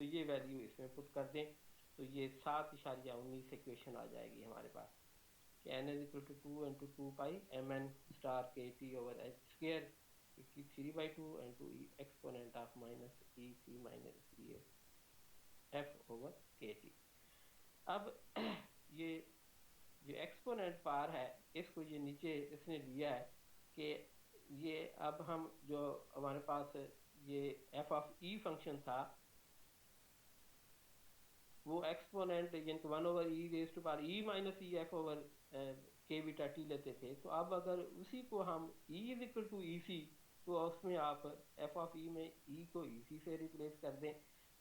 तो ये वैल्यू इसमें पुट कर दें तो ये 7.19 इक्वेशन आ जाएगी हमारे पास कि n is equal to 2 into 2 pi M N star K T over H square 53/2 into exponent of minus E C minus E F over K T. अब ये जो एक्सपोनेंट पार है इसको ये नीचे इसने लिया है कि ये अब हम जो हमारे पास ये एफ ऑफ ई फंक्शन था वो एक्सपोनेंट यानी कि 1 over E raise to power E minus E F over K beta T लेते थे। तो अब अगर उसी को हम E is equal to E C तो उसमें आप एफ ऑफ ई में ई को ई सी से रिप्लेस कर दें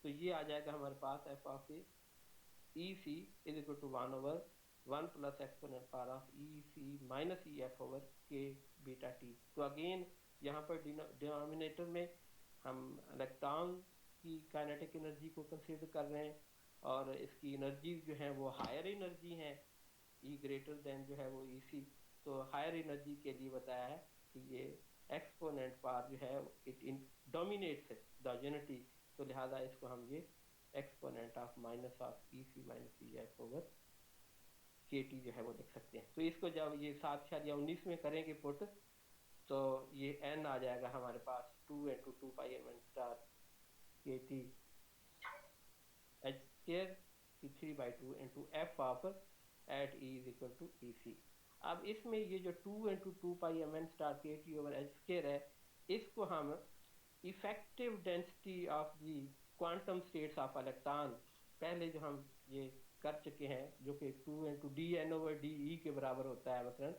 तो ये आ जाएगा हमारे पास F of E C is equal to 1 over 1 plus exponent power of E C minus E F over K beta T. तो अगेन यहाँ पर डिनोमिनेटर में हम इलेक्ट्रॉन की काइनेटिक एनर्जी को कंसीडर कर रहे हैं और इसकी एनर्जीज जो हैं वो हायर एनर्जी हैं ई ग्रेटर देन जो है वो ई सी। तो हायर एनर्जी के लिए बताया है कि ये एक्सपोनेंट पावर जो है इट डोमिनेट्स द यूनिटी तो लिहाजा इसको हम ये exponent of minus of E C minus E F over K T जो है वो लिख सकते हैं। तो इसको जब ये 7/19 में करेंगे पुट तो ये n आ जाएगा हमारे पास 2 into 2 pi M N star K T H square 3/2 into F of at E is equal to E C. अब इसमें ये जो 2 into 2 pi M N star K T over H square है इसको हम effective density of the quantum states of electron पहले जो हम ये कर चुके हैं जो कि 2 into D N over D E के बराबर होता है मसलन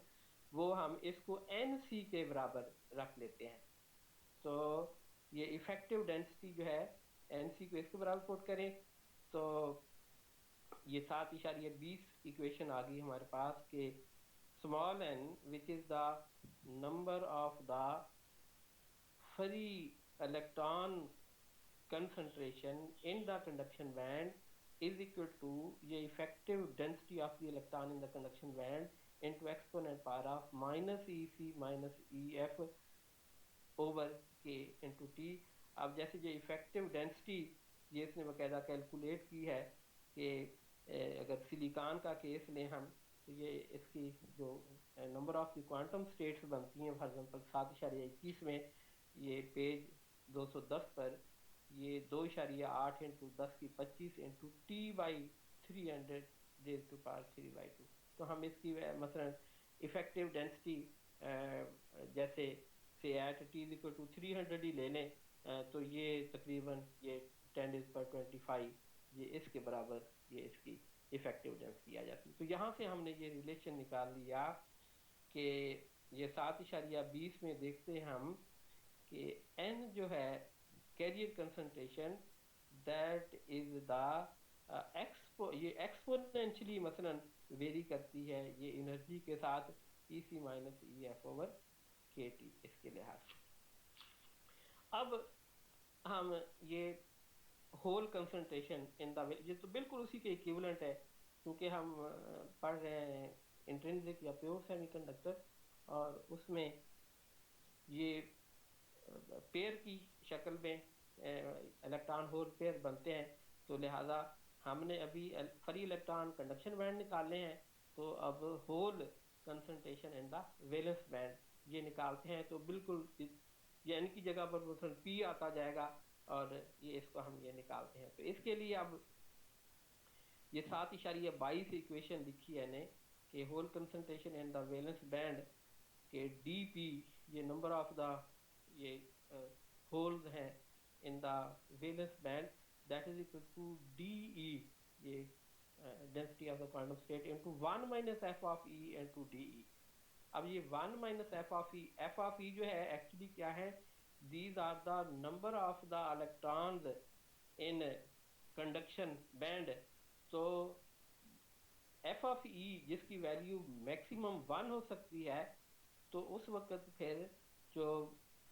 वो हम इसको एन सी के बराबर रख लेते हैं। तो ये इफेक्टिव डेंसिटी जो है एन सी को इसके बराबर पुट करें तो ये 7.20 इक्वेशन आ गई हमारे पास के small N which is the number of the free electron concentration in the conduction band is equal to ये effective density of the electron in the conduction band into exponent power of minus EC minus EF over K into T। अब जैसे जो effective density ये इसने बाकायदा calculate की है कि अगर सिलिकॉन का केस लें हम तो ये इसकी जो number of the quantum states बनती हैं फॉर एग्जांपल 7.21 में ये पेज 210 पर ये 2.8 इंटू 10 की 25 into T by 300 raise to power 3/2। तो हम इसकी मसलन इफेक्टिव डेंसिटी जैसे से at T is equal to 300 ही ले लें तो ये तकरीबन ये 10⁻25 ये इसके बराबर ये इसकी इफेक्टिव डेंसिटी आ जाती है। तो यहाँ से हमने ये रिलेशन निकाल लिया कि ये 7.20 में देखते हैं हम कि n जो है carrier concentration that is the ये एक्सपोनेंशियली मसलन वेरी करती है ये एनर्जी के साथ E C minus E F over K T इसके लिहाज से। अब हम ये होल कंसंट्रेशन इन द ये तो बिल्कुल उसी के इक्विवेलेंट है क्योंकि हम पढ़ रहे हैं इंट्रिंसिक या प्योर सेमीकंडक्टर और उसमें ये पेयर की शक्ल में इलेक्ट्रॉन होल पेयर बनते हैं। तो लिहाजा हमने अभी फ्री इलेक्ट्रॉन कंडक्शन बैंड निकाले हैं तो अब hole concentration in the valence band ये निकालते हैं तो बिल्कुल ये n की जगह पर मतलब p आता जाएगा और ये इसको हम ये निकालते हैं। तो इसके लिए अब ये 7.22 इक्वेशन लिखी है ने कि hole concentration in the valence band के dp ये नंबर ऑफ द ये होल्स हैं in the valence band that is equal to de ये density of the quantum state into 1 minus F of E into de। अब ये 1 minus F of ई जो है actually क्या है these are the number of the electrons in conduction band. तो F of E जिसकी value maximum 1 हो सकती है तो उस वक्त फिर जो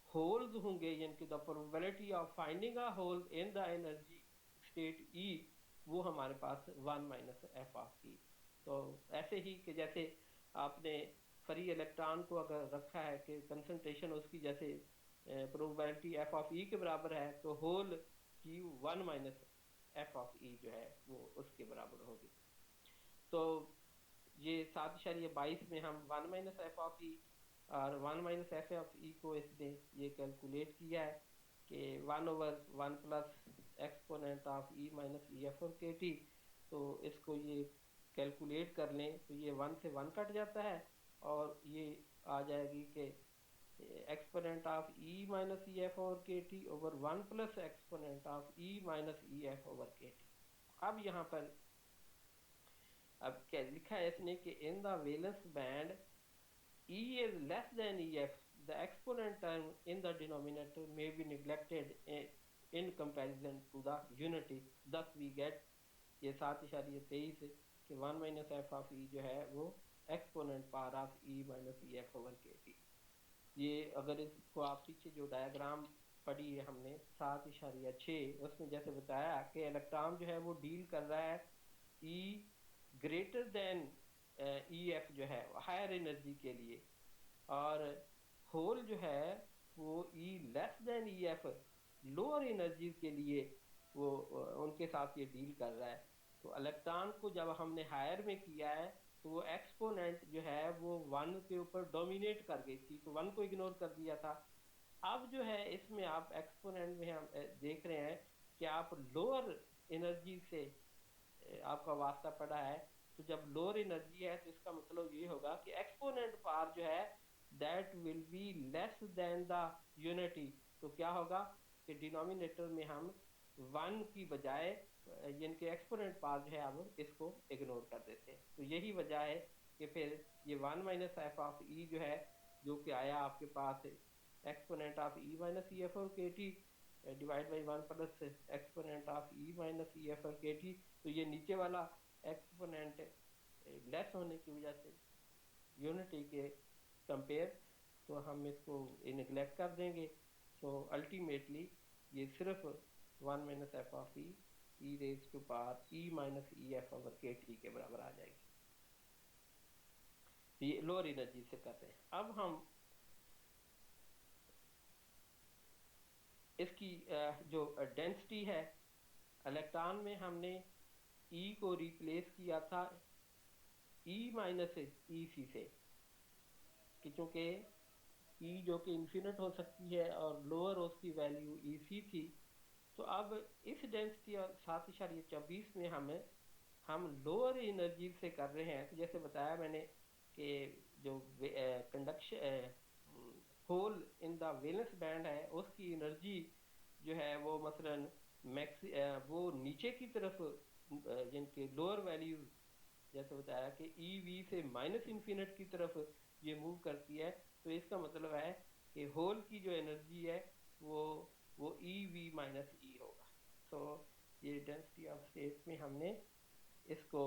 होल्स होंगे यानी कि the probability of finding a hole in the energy state E वो हमारे पास 1 माइनस एफ ऑफ ई। तो ऐसे ही कि जैसे आपने फ्री इलेक्ट्रॉन को अगर रखा है कि कंसंट्रेशन उसकी जैसे प्रोबेबिलिटी एफ ऑफ ई के बराबर है तो होल की 1 माइनस एफ ऑफ ई जो है वो उसके बराबर होगी। तो ये 7.22 में हम 1 माइनस एफ ऑफ ई और 1 माइनस एफ ऑफ ई को इसने ये कैलकुलेट किया है कि 1/1 plus exponent of E minus E F और के टी। तो इसको ये कैलकुलेट कर लें तो ये 1 से 1 कट जाता है और ये आ जाएगी कि exponent of E minus E F over K T over 1 plus exponent of E minus E F over K T. अब यहाँ पर अब क्या लिखा है इसने कि in the valence band E is less than EF, the exponent term in the denominator may be neglected in comparison to the unity. Thus we get ये 7.23 कि 1 minus f of E जो है वो exponent power of E minus EF over KT। ये अगर इसको आप पीछे जो डायग्राम पढ़ी है हमने 7.6 उसमें जैसे बताया कि इलेक्ट्रॉन जो है वो डील कर रहा है E ग्रेटर देन EF जो है हायर एनर्जी के लिए, और होल जो है वो E less than EF lower energy के लिए वो उनके साथ ये डील कर रहा है। तो इलेक्ट्रॉन को जब हमने हायर में किया है तो वो एक्सपोनेंट जो है वो 1 के ऊपर डोमिनेट कर गई थी, तो 1 को इग्नोर कर दिया था। अब जो है इसमें आप एक्सपोनेंट में हम देख रहे हैं कि आप लोअर एनर्जी से आपका वास्ता पड़ा है, तो जब लोअर एनर्जी है तो इसका मतलब ये होगा कि एक्सपोनेंट पावर जो है that will be less than the unity. तो क्या होगा कि डिनोमिनेटर में हम 1 की बजाय यानी कि एक्सपोनेंट पावर जो है अब इसको इग्नोर कर देते हैं। तो यही वजह है कि फिर ये 1 माइनस एफ ऑफ ई जो है जो कि आया आपके पास exponent of E minus E F और K T divide by 1 plus exponent of E minus E F और के टी। तो ये नीचे वाला एक्सपोनेंट लेस होने की वजह से यूनिटी के कंपेयर तो हम इसको निगलेक्ट कर देंगे। तो अल्टीमेटली ये सिर्फ 1 minus F of E raise to power E minus E F over K T के बराबर आ जाएगी। ये लोअर एनर्जी से कर रहे हैं। अब हम इसकी जो डेंसिटी है इलेक्ट्रॉन में हमने E को रिप्लेस किया था E माइनस ई सी से, कि चूँकि E जो कि इन्फिनिट हो सकती है और लोअर उसकी वैल्यू ई सी थी। तो अब इस डेंसिटी 7.24 में हम लोअर एनर्जी से कर रहे हैं। तो जैसे बताया मैंने कि जो conduction hole in the valence band है उसकी एनर्जी जो है वो मसलन वो नीचे की तरफ जिनके लोअर वैल्यू जैसे बताया कि ई वी से माइनस इन्फिनिट की तरफ ये मूव करती है। तो इसका मतलब है कि होल की जो एनर्जी है वो ई वी माइनस ई होगा। तो ये डेंसिटी ऑफ स्टेट में हमने इसको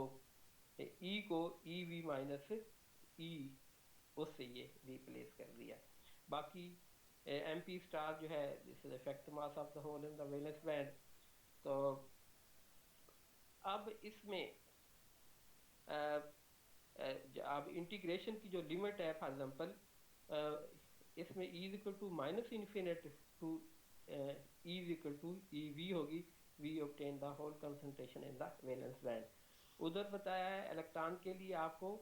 ई को ई वी माइनस ई उससे ये रिप्लेस कर दिया। बाकी एम पी स्टार जो है this is effect mass of the hole in the valence band. तो अब इसमें अब इंटीग्रेशन की जो लिमिट है फॉर एग्जांपल इसमें E is equal to minus infinite to E is equal to E V होगी, we obtain the hole concentration in the valence band. उधर बताया है इलेक्ट्रॉन के लिए आपको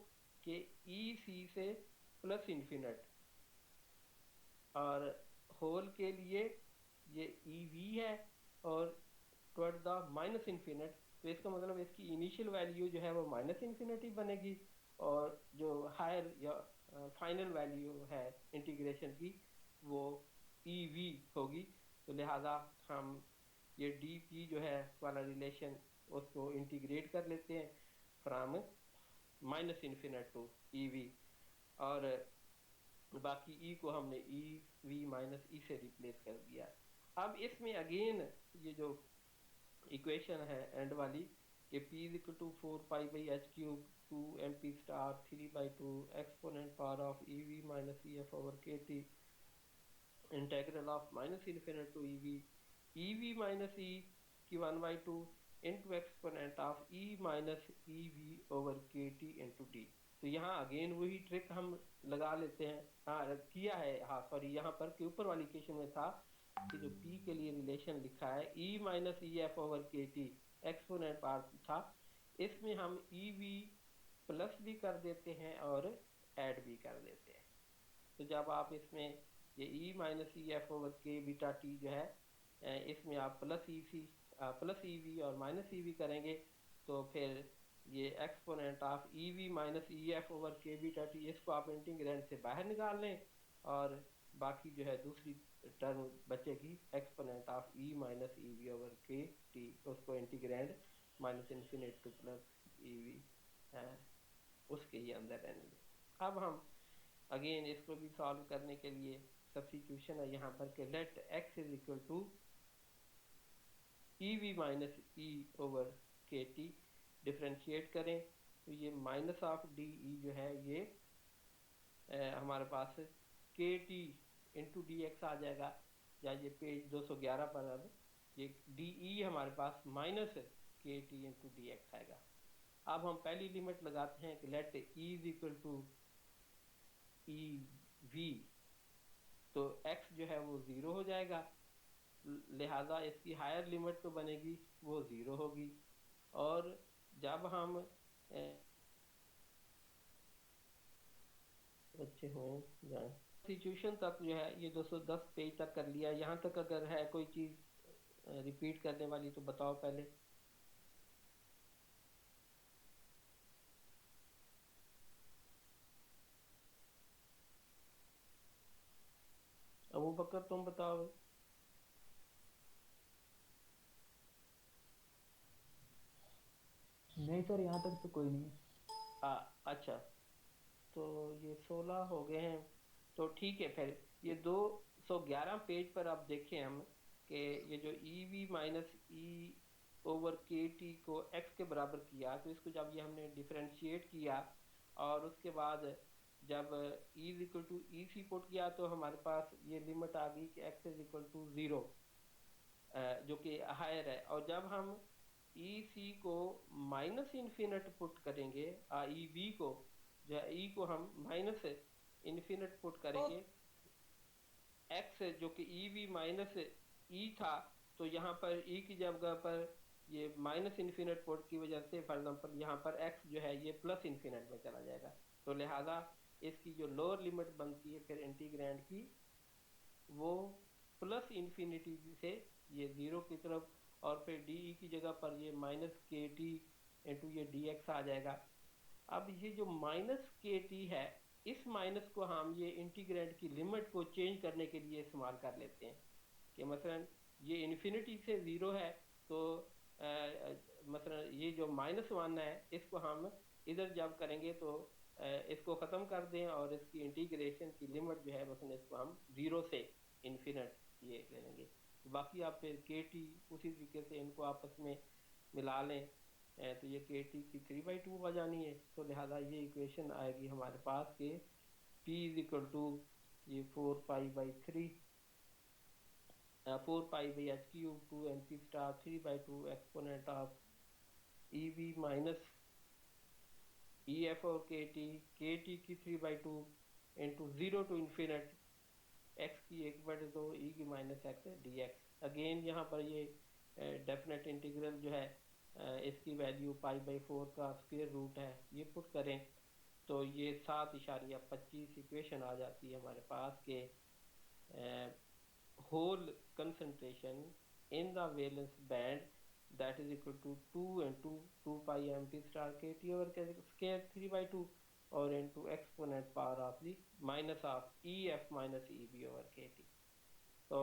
कि ई सी से प्लस इन्फिनिट, और होल के लिए ये ई वी है और टुवर्ड द माइनस इन्फिनिट। तो इसका मतलब इसकी इनिशियल वैल्यू जो है वो माइनस इन्फिनिटी बनेगी और जो हायर या फाइनल वैल्यू है इंटीग्रेशन की वो ई वी होगी। तो लिहाजा हम ये डी पी जो है वाला रिलेशन उसको इंटीग्रेट कर लेते हैं from minus infinite to E V, और बाकी ई को हमने ई वी माइनस ई से रिप्लेस कर दिया। अब इसमें अगेन ये जो इक्वेशन है एंड वाली कि P is equal to 4 pi by H cube 2 M P star 3/2 exponent power of E V minus E F over K T integral of minus infinite to E V minus E की 1/2 into exponent of E minus E V over K T into D. तो यहाँ again वही trick हम लगा लेते हैं। हाँ किया है, हाँ सॉरी यहाँ पर के ऊपर वाली इक्वेशन में था कि जो P के लिए रिलेशन लिखा है ई minus E F over K T exponent part था, इसमें हम ई वी प्लस भी कर देते हैं और ऐड भी कर देते हैं। तो जब आप इसमें ये ई minus E F over K beta T जो है, इसमें आप प्लस ई वी और माइनस ई वी करेंगे, तो फिर ये exponent of E V minus E F over K beta T, इसको आप इंटीग्रैंड से बाहर निकाल लें, और बाकी जो है दूसरी टर्म बचेगी exponent of E minus E V over K T, उसको integrand minus infinite two plus E we उसके ही अंदर रहने दें। अब हम अगेन इसको भी सॉल्व करने के लिए सब्स्टिट्यूशन है यहाँ पर कि let x is equal to E V minus E over K T, differentiate करें तो ये माइनस ऑफ डी ई जो है ये हमारे पास के टी इंटू डी एक्स आ जाएगा, या ये पेज 211 पर अब ये डी ई हमारे पास minus K T into D x आएगा। अब हम पहली लिमिट लगाते हैं कि let E is equal to E V, तो x जो है वो 0 हो जाएगा, लिहाजा इसकी हायर लिमिट तो बनेगी वो 0 होगी। और जब हम बच्चे हुए जाए सिचुएशन तक जो है ये 210 पेज तक कर लिया, यहाँ तक अगर है कोई चीज़ रिपीट करने वाली तो बताओ पहले। अबू बकर तुम बताओ। नहीं सर, यहाँ तक तो कोई नहीं है। अच्छा, तो ये 16 हो गए हैं, तो ठीक है। फिर ये 211 पेज पर आप देखें हम कि ये जो ई V minus E over K T को एक्स के बराबर किया, तो इसको जब ये हमने डिफ्रेंशिएट किया और उसके बाद जब E is equal to E C put किया, तो हमारे पास ये लिमिट आ गई कि एक्स इज इक्वल टू 0, जो कि हायर है। और जब हम ई सी को माइनस इन्फिनिट पुट करेंगे, ई वी को जो है ई को हम माइनस इन्फिनिट पुट करेंगे, एक्स जो कि ई वी माइनस ई था, तो यहाँ पर ई की जगह पर ये माइनस इन्फिनिट पुट की वजह से फॉर एग्जांपल यहाँ पर एक्स जो है ये प्लस इन्फिनिट में चला जाएगा, तो लिहाजा इसकी जो लोअर लिमिट बनती है फिर इंटीग्रैंड की, वो प्लस इन्फिनिटी से ये 0 की तरफ, और फिर डी ई की जगह पर ये माइनस के टी इंटू ये डी एक्स आ जाएगा। अब ये जो माइनस के टी है, इस माइनस को हम ये इंटीग्रैंड की लिमिट को चेंज करने के लिए इस्तेमाल कर लेते हैं कि मसलन ये इन्फिनिटी से 0 है, तो मसलन ये जो -1 है इसको हम इधर जब करेंगे तो इसको ख़त्म कर दें और इसकी इंटीग्रेशन की लिमिट जो है मसलन इसको हम 0 से इन्फिनिट ये ले लेंगे। बाकी आप फिर के टी उसी तरीके से इनको आपस में मिला लें, तो ये के टी की 3/2 आ जानी है, तो लिहाजा ये इक्वेशन आएगी हमारे पास कि p इज इक्वल टू ये 4π/3 4π/h cube 2 star 3/2 exponent of E V minus E F और के टी की 3/2 इंटू 0 टू इन्फिनिट एक्स की 1/2 ई की minus x D x. Again यहाँ पर ये डेफिनेट इंटीग्रल जो है इसकी वैल्यू π/4 का स्क्वायर रूट है, ये पुट करें तो ये 7.25 इक्वेशन आ जाती है हमारे पास के whole concentration in the valence band that is equal to 2 into 2 pi mp star kt over square 3/2 or into exponent power of the minus of ef minus eb over kt। तो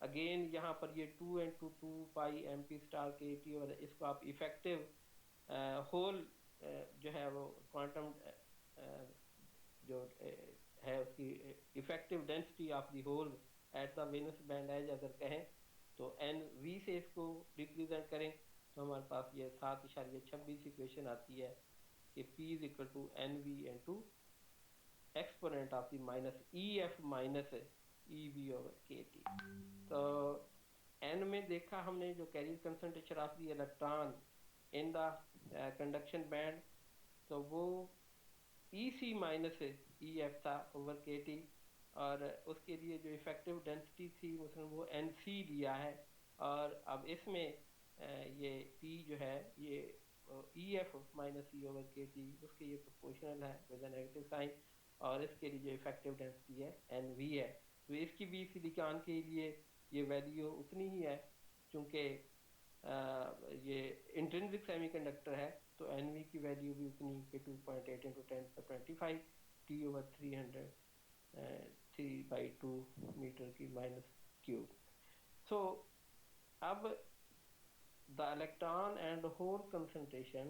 again यहाँ पर ये 2 into 2 pi mp star kt और इसको आप effective whole जो है वो क्वांटम जो है उसकी effective density of the hole at the valence band edge अगर कहें तो एन वी से इसको रिप्रेजेंट करें, तो हमारे पास ये 7.26 इक्वेशन आती है कि P is equal to N V into exponent of the minus E F minus E V over K T. तो एन में देखा हमने जो carrier concentration of the electron in the conduction band, तो वो E C minus E F था over K T, और उसके लिए जो इफेक्टिव डेंसिटी थी उसने वो एन सी लिया है। और अब इसमें ये P जो है ये EF minus E over KT उसके ये प्रोपोर्शनल है विद अ नेगेटिव साइन, और इसके लिए जो इफेक्टिव डेंसिटी है NV है। तो इसकी भी सिलिकॉन के लिए ये वैल्यू उतनी ही है, क्योंकि ये इंट्रिंसिक सेमीकंडक्टर है तो NV की वैल्यू भी उतनी कि 2.8 × 10⁻25 T ओवर 300 3/2 मीटर की माइनस क्यूब। सो अब the electron and hole concentration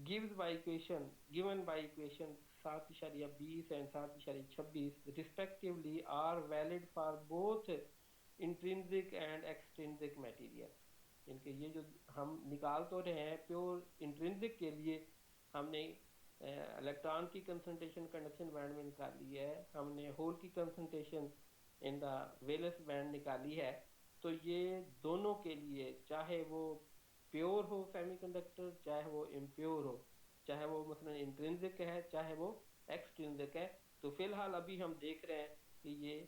given by equation 7.20 and 7.26 respectively are valid for both intrinsic and extrinsic material। इनके ये जो हम निकाल तो रहे हैं प्योर इंट्रिंसिक के लिए हमने इलेक्ट्रॉन की कंसंट्रेशन कंडक्शन बैंड में निकाली है, हमने होल की concentration in the valence band निकाली है। तो ये दोनों के लिए चाहे वो प्योर हो सेमीकंडक्टर, चाहे वो इम्प्योर हो, चाहे वो मतलब इंट्रिंसिक है चाहे वो एक्सट्रिंसिक है, तो फिलहाल अभी हम देख रहे हैं कि ये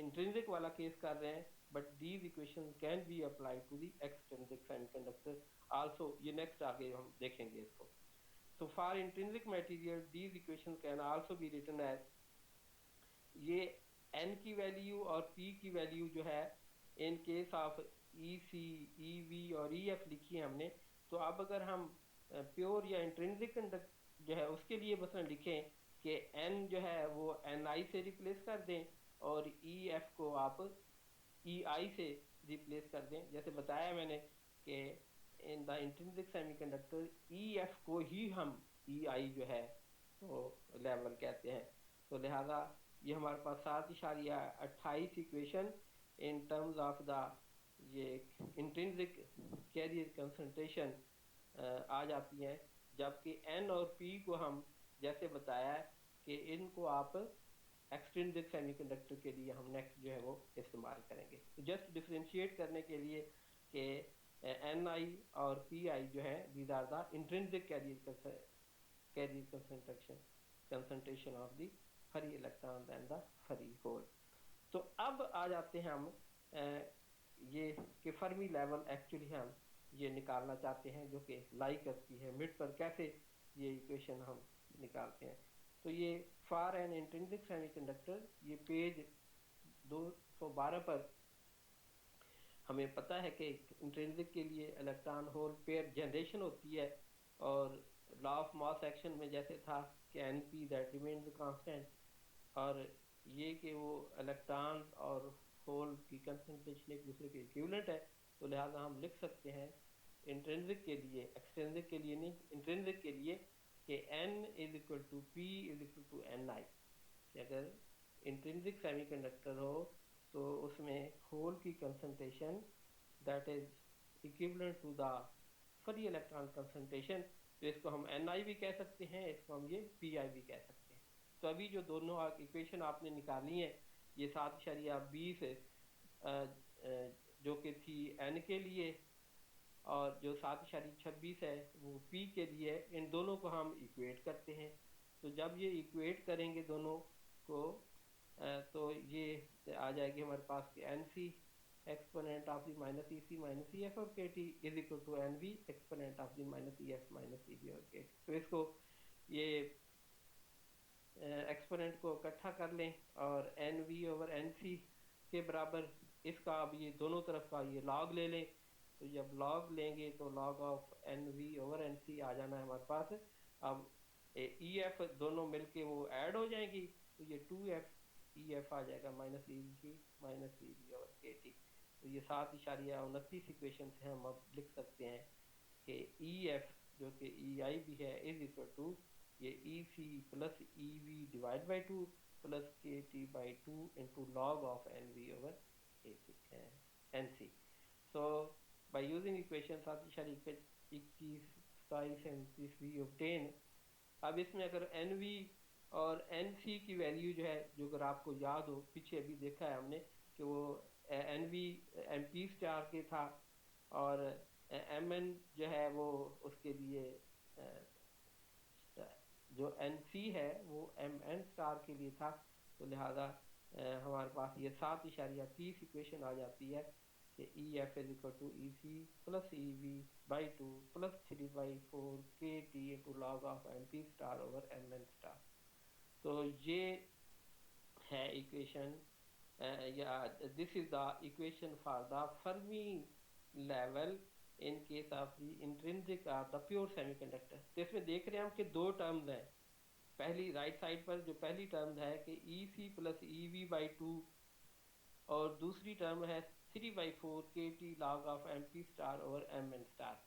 इंट्रिंसिक वाला केस कर रहे हैं, but these equation can be apply to the extrinsic semiconductor also. ये नेक्स्ट आगे हम देखेंगे इसको। So for intrinsic material these equation can also be written as, ये n की वैल्यू और p की वैल्यू जो है in case of EC, EV और EF लिखी है हमने। तो अब अगर हम प्योर या इंट्रिंसिक कंडक्ट जो है उसके लिए बस लिखें कि n जो है वो Ni से रिप्लेस कर दें और EF को आप EI से रिप्लेस कर दें। जैसे बताया मैंने कि in the intrinsic semiconductor EF को ही हम EI जो है तो लेवल कहते हैं। तो लिहाजा ये हमारे पास 7.28 equation in terms of the ये इंट्रिंसिक कैरियर कंसंट्रेशन आ जाती हैं, जबकि n और p को हम जैसे बताया कि इनको आप एक्सट्रिंसिक सेमीकंडक्टर के लिए हम नेक्स्ट जो है वो इस्तेमाल करेंगे। तो जस्ट डिफरेंशिएट करने के लिए कि Ni और Pi जो है these are the intrinsic carrier concentration of the free electron and the free hole. तो अब आ जाते हैं हम ये कि फर्मी लेवल एक्चुअली हम ये निकालना चाहते हैं जो कि लाई करती है मिड पर, कैसे ये इक्वेशन हम निकालते हैं। तो ये फॉर एन इंट्रिंसिक सेमीकंडक्टर, ये पेज 212 पर हमें पता है कि इंट्रिंसिक के लिए इलेक्ट्रॉन होल पेयर जनरेशन होती है, और लॉ ऑफ मास एक्शन में जैसे था कि NP दैट रिमेन्स कांस्टेंट, और ये कि वो इलेक्ट्रॉन और होल की कंसंट्रेशन एक दूसरे के इक्विवेलेंट है। तो लिहाजा हम लिख सकते हैं इंट्रिंसिक के लिए, एक्सट्रिंसिक के लिए नहीं, इंट्रिंसिक के लिए कि N = P = Ni। अगर इंट्रिंसिक सेमीकंडक्टर हो तो उसमें होल की concentration that is equivalent to the free electron concentration, तो इसको हम Ni भी कह सकते हैं, इसको हम ये Pi भी कह सकते हैं। तो अभी जो दोनों इक्वेशन आपने निकाली है ये 7.20 जो कि थी n के लिए, और जो 7.26 है वो p के लिए, इन दोनों को हम इक्वेट करते हैं। तो जब ये इक्वेट करेंगे दोनों को तो ये आ जाएगी हमारे पास कि NC exponent of the minus EC minus EF और KT is equal to NV exponent of the minus EF minus EB और KT। तो इसको ये एक्सपोनेंट को इकट्ठा कर लें और NV ओवर NC के बराबर इसका अब ये दोनों तरफ का ये लॉग ले लें। तो जब लॉग लेंगे तो log of NV over NC आ जाना है हमारे पास। अब EF दोनों मिलके वो ऐड हो जाएंगी, तो ये 2F EF आ जाएगा minus EC minus EB over KT। तो ये 7.29 इक्वेशन से हम अब लिख सकते हैं कि EF जो कि EI भी है इज इक्वल टू ये EC plus EV divide by 2 plus KT/2 into log of NV over NC। So by using equation 7.21 we obtain. अब इसमें अगर NV और NC की वैल्यू जो है, जो अगर आपको याद हो पीछे अभी देखा है हमने कि वो NV MP स्टार के था और MN जो है वो उसके लिए जो NC है वो MN स्टार के लिए था। तो लिहाजा हमारे पास ये 7.30 इक्वेशन आ जाती है कि E F is equal to E C plus E V by two plus 3/4 K T into log of M P star over M N star. तो ये है इक्वेशन, या this is the equation for the Fermi level in case of the intrinsic और the pure semiconductor. तो इसमें देख रहे हैं हम कि दो टर्म्स हैं। पहली राइट साइड पर जो पहली टर्म है कि E C plus E V by two, और दूसरी टर्म है 3/4 K T log of M P star over M N star.